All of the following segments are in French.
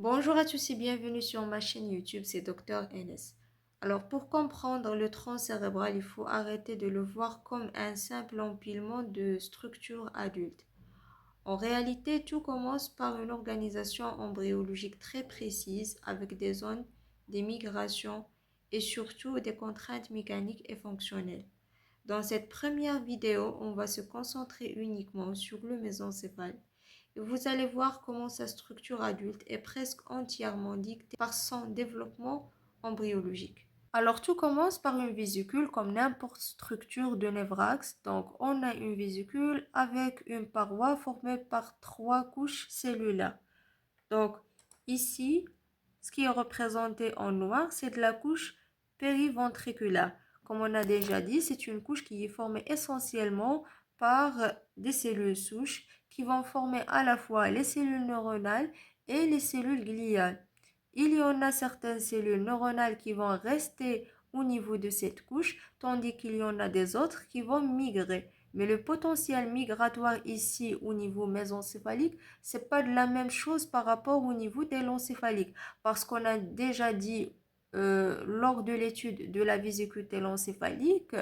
Bonjour à tous et bienvenue sur ma chaîne YouTube, c'est Dr NS. Alors pour comprendre le tronc cérébral, il faut arrêter de le voir comme un simple empilement de structures adultes. En réalité, tout commence par une organisation embryologique très précise avec des zones, des migrations et surtout des contraintes mécaniques et fonctionnelles. Dans cette première vidéo, on va se concentrer uniquement sur le mésencéphale. Et vous allez voir comment sa structure adulte est presque entièrement dictée par son développement embryologique. Alors tout commence par une vésicule comme n'importe structure de névrax. Donc on a une vésicule avec une paroi formée par trois couches cellulaires. Donc ici, ce qui est représenté en noir, c'est de la couche périventriculaire. Comme on a déjà dit, c'est une couche qui est formée essentiellement par des cellules souches qui vont former à la fois les cellules neuronales et les cellules gliales. Il y en a certaines cellules neuronales qui vont rester au niveau de cette couche, tandis qu'il y en a des autres qui vont migrer. Mais le potentiel migratoire ici au niveau mésencéphalique, c'est pas de la même chose par rapport au niveau télencéphalique. Parce qu'on a déjà dit lors de l'étude de la vésicule télencéphalique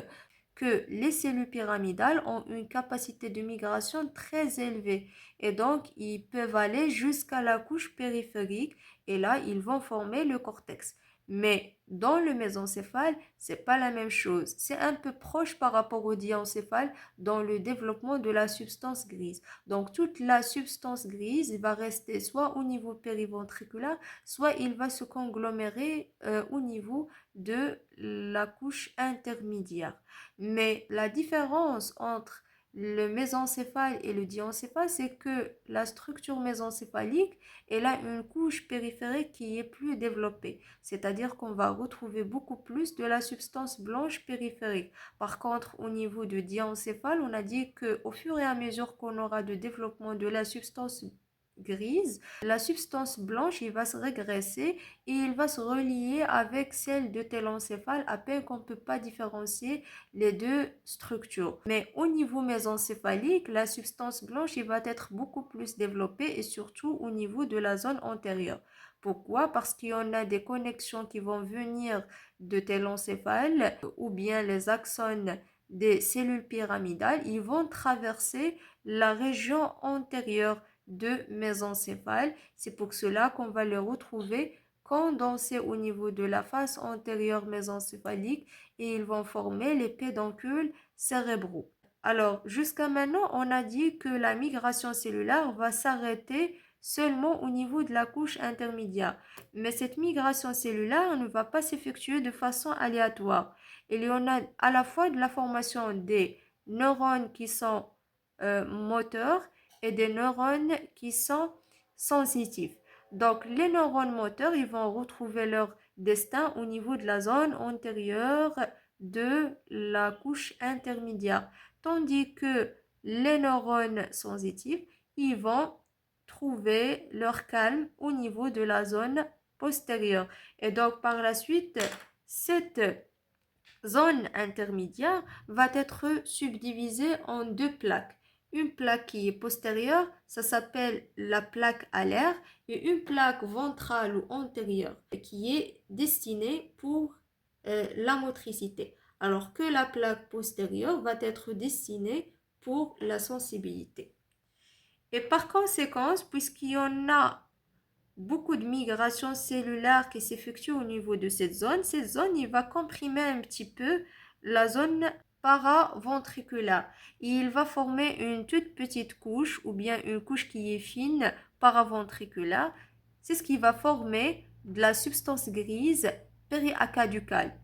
que les cellules pyramidales ont une capacité de migration très élevée et donc ils peuvent aller jusqu'à la couche périphérique et là ils vont former le cortex. Mais dans le mésencéphale, c'est pas la même chose. C'est un peu proche par rapport au diencéphale dans le développement de la substance grise. Donc toute la substance grise va rester soit au niveau périventriculaire, soit il va se conglomérer au niveau de la couche intermédiaire. Mais la différence entre le mésencéphale et le diencéphale, c'est que la structure mésencéphalique, elle a une couche périphérique qui est plus développée. C'est-à-dire qu'on va retrouver beaucoup plus de la substance blanche périphérique. Par contre, au niveau du diencéphale, on a dit qu'au fur et à mesure qu'on aura de développement de la substance grise, la substance blanche, il va se régresser et il va se relier avec celle de télencéphale à peine qu'on ne peut pas différencier les deux structures. Mais au niveau mésencéphalique, la substance blanche, il va être beaucoup plus développée et surtout au niveau de la zone antérieure. Pourquoi? Parce qu'il y en a des connexions qui vont venir de télencéphale ou bien les axones des cellules pyramidales, ils vont traverser la région antérieure de mésencéphale. C'est pour cela qu'on va les retrouver condensés au niveau de la face antérieure mésencéphalique et ils vont former les pédoncules cérébraux. Alors, jusqu'à maintenant, on a dit que la migration cellulaire va s'arrêter seulement au niveau de la couche intermédiaire. Mais cette migration cellulaire ne va pas s'effectuer de façon aléatoire. Il y en a à la fois de la formation des neurones qui sont moteurs et des neurones qui sont sensitifs. Donc, les neurones moteurs, ils vont retrouver leur destin au niveau de la zone antérieure de la couche intermédiaire. Tandis que les neurones sensitifs, ils vont trouver leur calme au niveau de la zone postérieure. Et donc, par la suite, cette zone intermédiaire va être subdivisée en deux plaques. Une plaque qui est postérieure, ça s'appelle la plaque alaire, et une plaque ventrale ou antérieure qui est destinée pour la motricité, alors que la plaque postérieure va être destinée pour la sensibilité. Et par conséquent, puisqu'il y en a beaucoup de migration cellulaire qui s'effectue au niveau de cette zone, il va comprimer un petit peu la zone paraventriculaire. Et il va former une toute petite couche ou bien une couche qui est fine paraventriculaire. C'est ce qui va former de la substance grise périacaducale.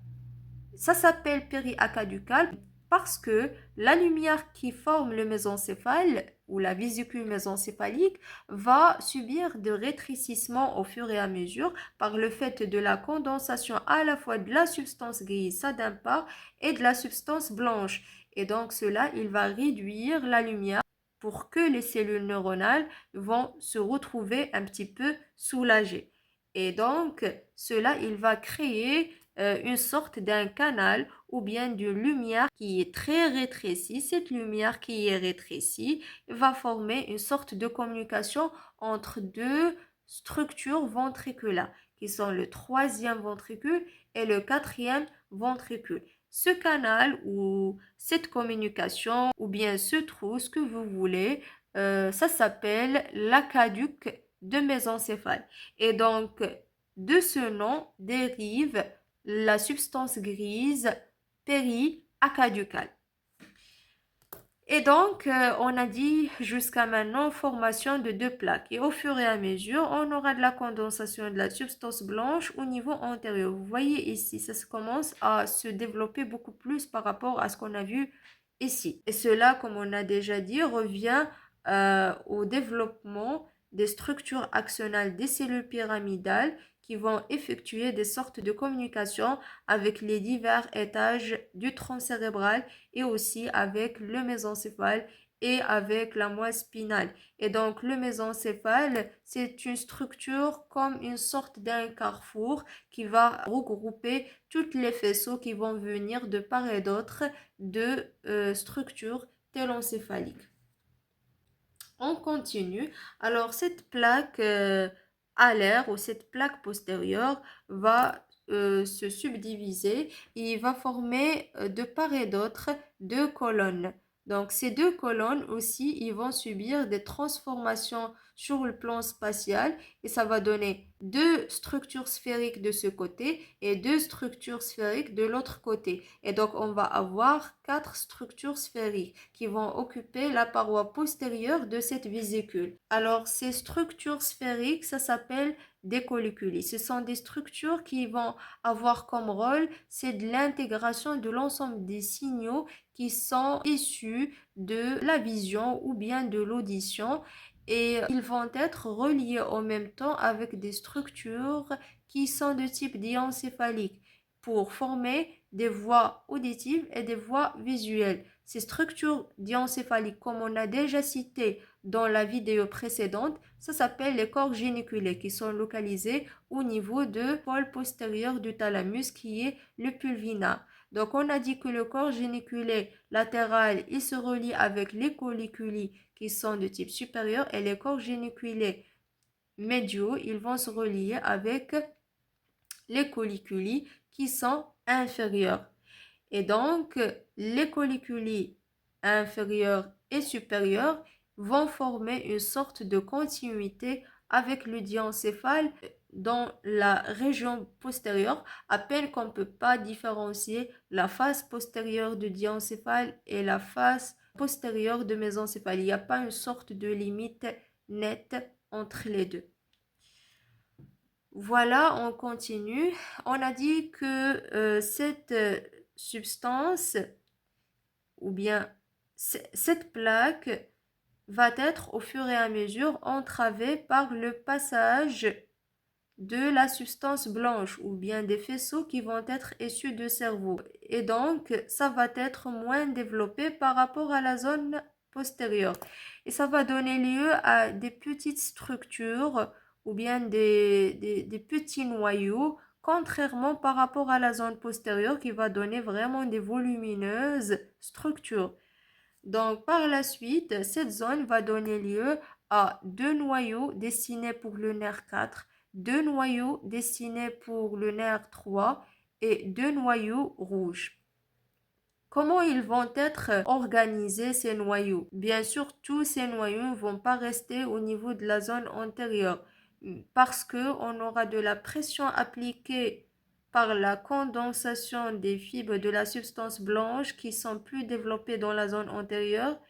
Ça s'appelle périacaducal parce que la lumière qui forme le mésencéphale ou la vésicule mésencéphalique va subir de rétrécissement au fur et à mesure par le fait de la condensation à la fois de la substance grise, ça d'un part, et de la substance blanche. Et donc cela, il va réduire la lumière pour que les cellules neuronales vont se retrouver un petit peu soulagées. Et donc, cela, il va créer une sorte d'un canal ou bien d'une lumière qui est très rétrécie. Cette lumière qui est rétrécie va former une sorte de communication entre deux structures ventriculaires, qui sont le troisième ventricule et le quatrième ventricule. Ce canal ou cette communication ou bien ce trou, ce que vous voulez, ça s'appelle l'aqueduc de mésencéphale. Et donc, de ce nom dérive la substance grise périaqueducale. Et donc, on a dit jusqu'à maintenant formation de deux plaques. Et au fur et à mesure, on aura de la condensation de la substance blanche au niveau antérieur. Vous voyez ici, ça commence à se développer beaucoup plus par rapport à ce qu'on a vu ici. Et cela, comme on a déjà dit, revient au développement des structures axonales des cellules pyramidales qui vont effectuer des sortes de communication avec les divers étages du tronc cérébral et aussi avec le mésencéphale et avec la moelle spinale. Et donc le mésencéphale, c'est une structure comme une sorte d'un carrefour qui va regrouper tous les faisceaux qui vont venir de part et d'autre de structures télencéphaliques. On continue. Alors cette plaque alaire ou cette plaque postérieure va se subdiviser et il va former de part et d'autre deux colonnes. Donc ces deux colonnes aussi, ils vont subir des transformations sur le plan spatial et ça va donner deux structures sphériques de ce côté et deux structures sphériques de l'autre côté. Et donc on va avoir quatre structures sphériques qui vont occuper la paroi postérieure de cette vésicule. Alors ces structures sphériques, ça s'appelle des collicules. Ce sont des structures qui vont avoir comme rôle, c'est de l'intégration de l'ensemble des signaux qui sont issus de la vision ou bien de l'audition et ils vont être reliés en même temps avec des structures qui sont de type diencéphalique pour former des voies auditives et des voies visuelles. Ces structures diencéphaliques, comme on a déjà cité dans la vidéo précédente, ça s'appelle les corps géniculés qui sont localisés au niveau de pôle postérieur du thalamus qui est le pulvinar. Donc on a dit que le corps géniculé latéral, il se relie avec les colliculi qui sont de type supérieur et les corps géniculés médiaux, ils vont se relier avec les colliculi qui sont inférieurs. Et donc, les colliculi inférieurs et supérieurs vont former une sorte de continuité avec le diencéphale dans la région postérieure, à peine qu'on ne peut pas différencier la face postérieure du diencéphale et la face postérieure de mésencéphale. Il n'y a pas une sorte de limite nette entre les deux. Voilà, on continue. On a dit que cette substance ou bien cette plaque va être au fur et à mesure entravée par le passage de la substance blanche ou bien des faisceaux qui vont être issus du cerveau. Et donc, ça va être moins développé par rapport à la zone postérieure. Et ça va donner lieu à des petites structures ou bien des petits noyaux, contrairement par rapport à la zone postérieure qui va donner vraiment des volumineuses structures. Donc, par la suite, cette zone va donner lieu à deux noyaux destinés pour le nerf 4, deux noyaux destinés pour le nerf 3 et deux noyaux rouges. Comment ils vont être organisés ces noyaux? Bien sûr, tous ces noyaux ne vont pas rester au niveau de la zone antérieure parce qu'on aura de la pression appliquée par la condensation des fibres de la substance blanche qui sont plus développées dans la zone antérieure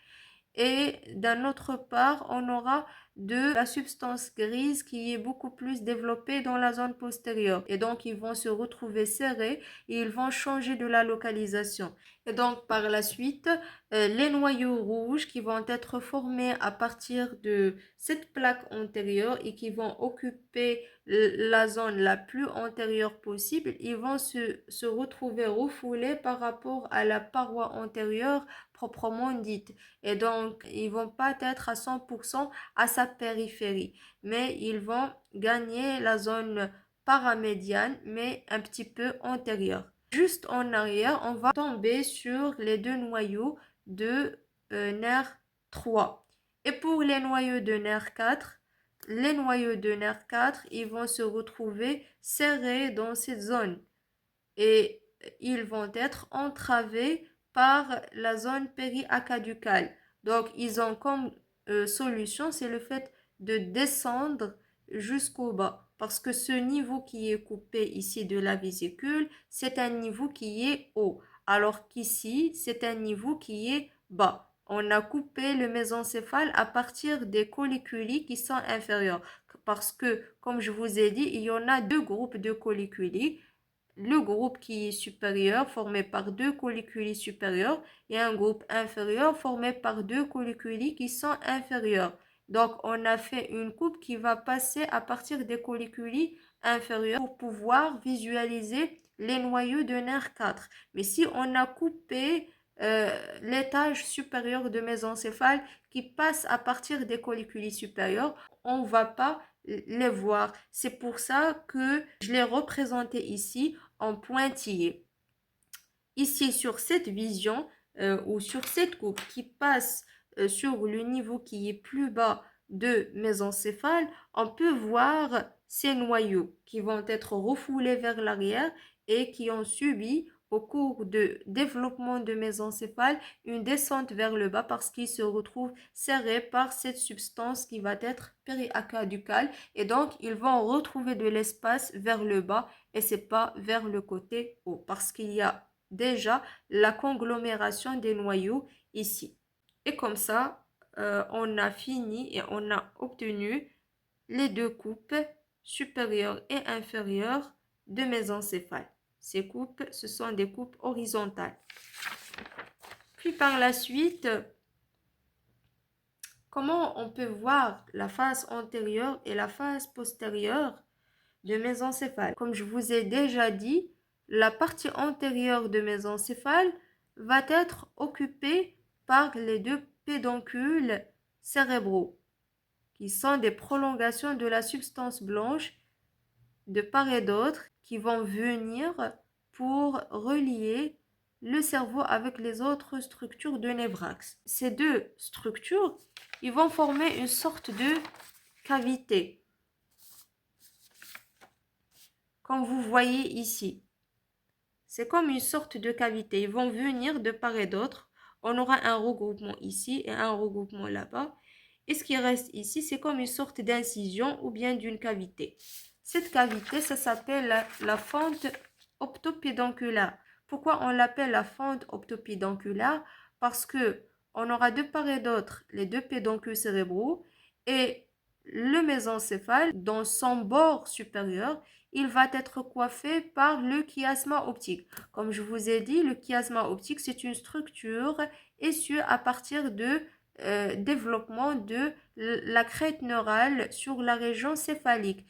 et d'un autre part, on aura de la substance grise qui est beaucoup plus développée dans la zone postérieure. Et donc, ils vont se retrouver serrés et ils vont changer de la localisation. Et donc, par la suite, les noyaux rouges qui vont être formés à partir de cette plaque antérieure et qui vont occuper la zone la plus antérieure possible, ils vont se retrouver refoulés par rapport à la paroi antérieure proprement dite. Et donc, ils vont pas être à 100% à sa périphérie, mais ils vont gagner la zone paramédiane, mais un petit peu antérieure. Juste en arrière, on va tomber sur les deux noyaux de nerf 3. Et pour les noyaux de nerf 4, les noyaux de nerf 4, ils vont se retrouver serrés dans cette zone et ils vont être entravés par la zone périacaducale. Donc, ils ont comme solution, c'est le fait de descendre jusqu'au bas. Parce que ce niveau qui est coupé ici de la vésicule, c'est un niveau qui est haut. Alors qu'ici, c'est un niveau qui est bas. On a coupé le mésencéphale à partir des colliculi qui sont inférieurs. Parce que, comme je vous ai dit, il y en a deux groupes de colliculi. Le groupe qui est supérieur formé par deux colliculi supérieurs et un groupe inférieur formé par deux colliculi qui sont inférieurs. Donc, on a fait une coupe qui va passer à partir des colliculi inférieurs pour pouvoir visualiser les noyaux de nerf 4. Mais si on a coupé l'étage supérieur de mésencéphale qui passe à partir des colliculi supérieurs, on ne va pas les voir. C'est pour ça que je l'ai représenté ici en pointillé. Ici, sur cette vision ou sur cette coupe qui passe sur le niveau qui est plus bas de mésencéphale, on peut voir ces noyaux qui vont être refoulés vers l'arrière et qui ont subi au cours de développement de mésencéphale une descente vers le bas parce qu'ils se retrouvent serrés par cette substance qui va être périacaducale et donc ils vont retrouver de l'espace vers le bas et c'est pas vers le côté haut parce qu'il y a déjà la conglomération des noyaux ici. Et comme ça, on a fini et on a obtenu les deux coupes supérieures et inférieures de mésencéphale. Ces coupes, ce sont des coupes horizontales. Puis par la suite, comment on peut voir la face antérieure et la face postérieure de mésencéphale? Comme je vous ai déjà dit, la partie antérieure de mésencéphale va être occupée par les deux pédoncules cérébraux, qui sont des prolongations de la substance blanche de part et d'autre qui vont venir pour relier le cerveau avec les autres structures de névrax. Ces deux structures, ils vont former une sorte de cavité, comme vous voyez ici. C'est comme une sorte de cavité. Ils vont venir de part et d'autre. On aura un regroupement ici et un regroupement là-bas. Et ce qui reste ici, c'est comme une sorte d'incision ou bien d'une cavité. Cette cavité, ça s'appelle la fente optopédonculaire. Pourquoi on l'appelle la fente optopédonculaire? Parce que on aura de part et d'autre les deux pédoncules cérébraux et le mésencéphale, dans son bord supérieur, il va être coiffé par le chiasma optique. Comme je vous ai dit, le chiasma optique, c'est une structure issue à partir de développement de la crête neurale sur la région céphalique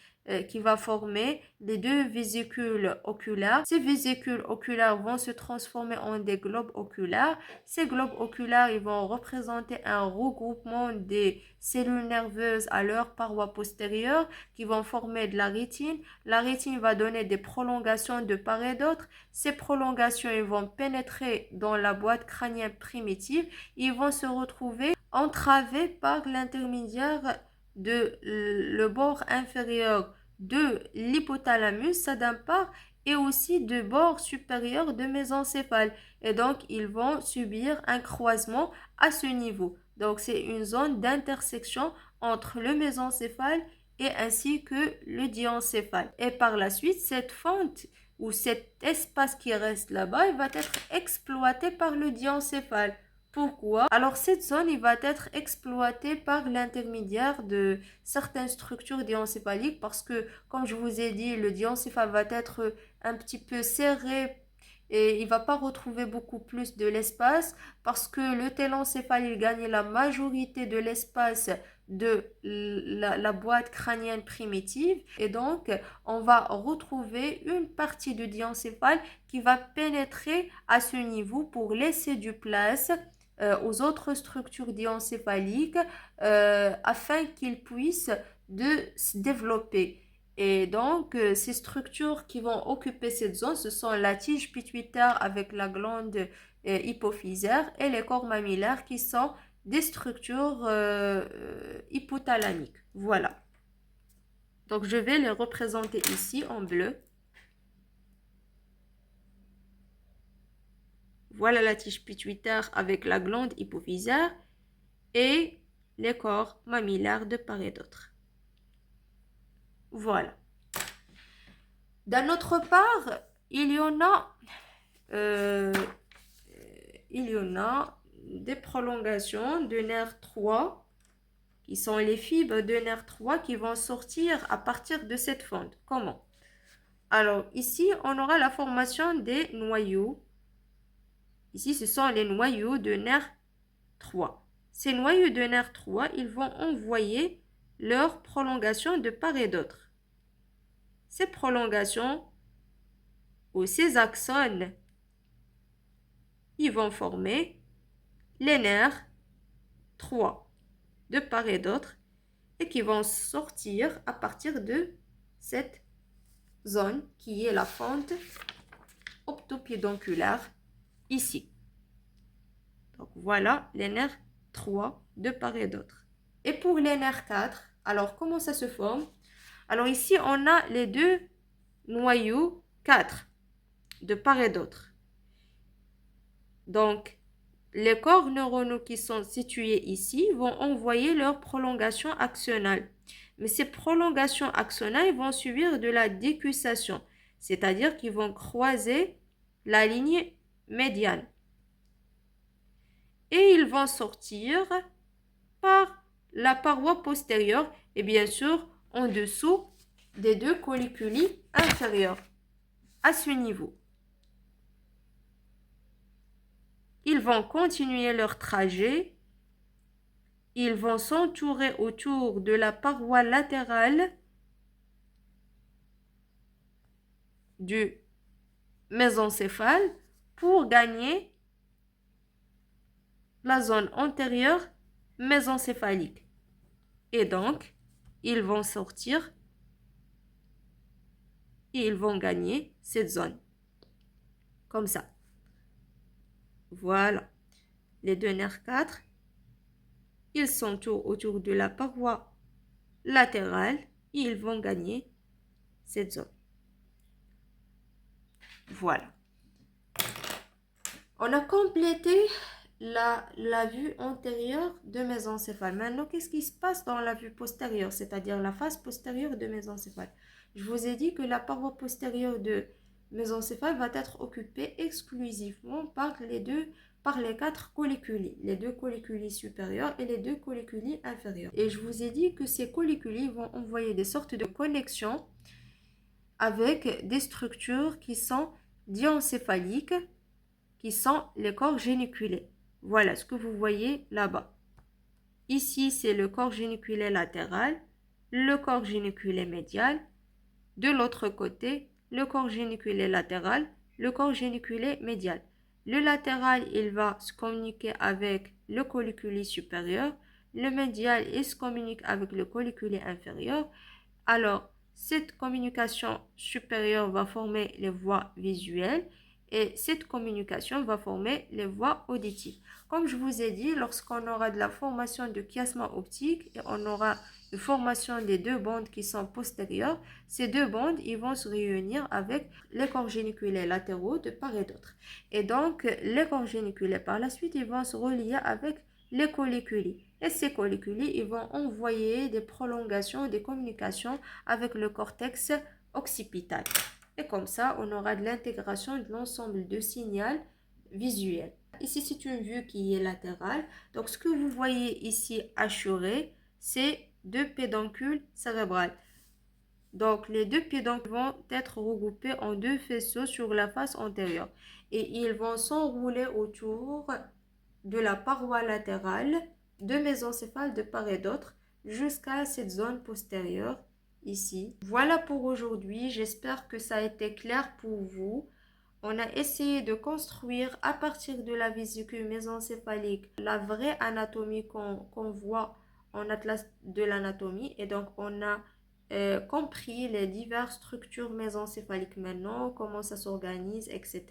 qui va former les deux vésicules oculaires. Ces vésicules oculaires vont se transformer en des globes oculaires. Ces globes oculaires, ils vont représenter un regroupement des cellules nerveuses à leur paroi postérieure qui vont former de la rétine. La rétine va donner des prolongations de part et d'autre. Ces prolongations, ils vont pénétrer dans la boîte crânienne primitive. Ils vont se retrouver entravés par l'intermédiaire de le bord inférieur de l'hypothalamus, ça d'un part, et aussi de bord supérieur de mésencéphale. Et donc, ils vont subir un croisement à ce niveau. Donc, c'est une zone d'intersection entre le mésencéphale et ainsi que le diencéphale. Et par la suite, cette fente ou cet espace qui reste là-bas, il va être exploité par le diencéphale. Pourquoi? Alors cette zone il va être exploitée par l'intermédiaire de certaines structures diencéphaliques parce que, comme je vous ai dit, le diencéphale va être un petit peu serré et il va pas retrouver beaucoup plus de l'espace parce que le télencéphale il gagne la majorité de l'espace de la boîte crânienne primitive et donc on va retrouver une partie du diencéphale qui va pénétrer à ce niveau pour laisser du place aux autres structures diencéphaliques afin qu'ils puissent se développer. Et donc, ces structures qui vont occuper cette zone, ce sont la tige pituitaire avec la glande hypophysaire et les corps mammillaires qui sont des structures hypothalamiques. Voilà. Donc, je vais les représenter ici en bleu. Voilà la tige pituitaire avec la glande hypophysaire et les corps mammillaires de part et d'autre. Voilà. D'un autre part, il y en a des prolongations de nerf 3 qui sont les fibres de nerf 3 qui vont sortir à partir de cette fente. Comment? Alors, ici, on aura la formation des noyaux. Ici, ce sont les noyaux de nerf 3. Ces noyaux de nerf 3, ils vont envoyer leur prolongation de part et d'autre. Ces prolongations ou ces axones, ils vont former les nerfs 3 de part et d'autre et qui vont sortir à partir de cette zone qui est la fente optopédonculaire ici. Donc voilà les nerfs 3 de part et d'autre. Et pour les nerfs 4, alors comment ça se forme? Alors ici on a les deux noyaux 4 de part et d'autre. Donc les corps neuronaux qui sont situés ici vont envoyer leur prolongation axonale. Mais ces prolongations axonales vont subir de la décussation, c'est-à-dire qu'ils vont croiser la ligne médiane. Et ils vont sortir par la paroi postérieure et bien sûr en dessous des deux colliculi inférieurs à ce niveau. Ils vont continuer leur trajet. Ils vont s'entourer autour de la paroi latérale du mésencéphale pour gagner la zone antérieure mésencéphalique. Et donc, ils vont sortir et ils vont gagner cette zone. Comme ça. Voilà. Les deux nerfs 4, ils s'entourent autour de la paroi latérale et ils vont gagner cette zone. Voilà. On a complété la vue antérieure de mésencéphale. Maintenant, qu'est-ce qui se passe dans la vue postérieure, c'est-à-dire la face postérieure de mésencéphale? Je vous ai dit que la paroi postérieure de mésencéphale va être occupée exclusivement par les 4 colliculi, les deux colliculi supérieurs et les deux colliculi inférieurs. Et je vous ai dit que ces colliculi vont envoyer des sortes de connexions avec des structures qui sont diencéphaliques, qui sont les corps géniculés. Voilà ce que vous voyez là-bas. Ici, c'est le corps géniculé latéral, le corps géniculé médial. De l'autre côté, le corps géniculé latéral, le corps géniculé médial. Le latéral, il va se communiquer avec le colliculi supérieur. Le médial, il se communique avec le colliculi inférieur. Alors, cette communication supérieure va former les voies visuelles et cette communication va former les voies auditives. Comme je vous ai dit, lorsqu'on aura de la formation de chiasma optique et on aura une formation des deux bandes qui sont postérieures, ces deux bandes ils vont se réunir avec les corps géniculés latéraux de part et d'autre. Et donc, les corps géniculés par la suite, ils vont se relier avec les colliculi. Et ces colliculi, ils vont envoyer des prolongations, des communications avec le cortex occipital. Et comme ça, on aura de l'intégration de l'ensemble de signaux visuels. Ici, c'est une vue qui est latérale. Donc, ce que vous voyez ici hachuré, c'est deux pédoncules cérébrales. Donc, les deux pédoncules vont être regroupés en deux faisceaux sur la face antérieure. Et ils vont s'enrouler autour de la paroi latérale de mésencéphale de part et d'autre jusqu'à cette zone postérieure ici. Voilà pour aujourd'hui. J'espère que ça a été clair pour vous. On a essayé de construire à partir de la vésicule mésencéphalique la vraie anatomie qu'on voit en atlas de l'anatomie. Et donc, on a compris les diverses structures mésencéphaliques maintenant, comment ça s'organise, etc.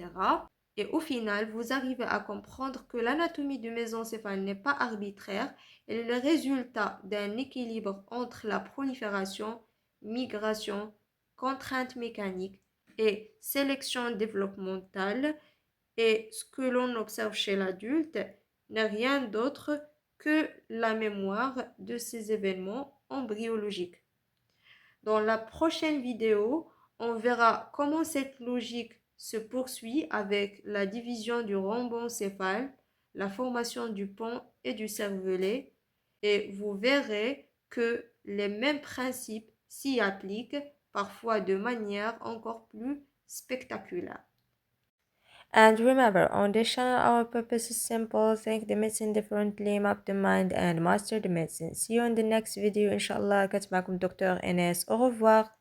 Et au final, vous arrivez à comprendre que l'anatomie du mésencéphale n'est pas arbitraire, elle est le résultat d'un équilibre entre la prolifération, migration, contraintes mécaniques et sélection développementale. Et ce que l'on observe chez l'adulte n'est rien d'autre que la mémoire de ces événements embryologiques. Dans la prochaine vidéo, on verra comment cette logique se poursuit avec la division du rhomboencéphale, la formation du pont et du cervelet, et vous verrez que les mêmes principes s'y appliquent, parfois de manière encore plus spectaculaire. And remember, on this channel, our purpose is simple: think the medicine differently, map the mind, and master the medicine. See you in the next video, inshallah. كنت معكم دكتور إناس. Au revoir.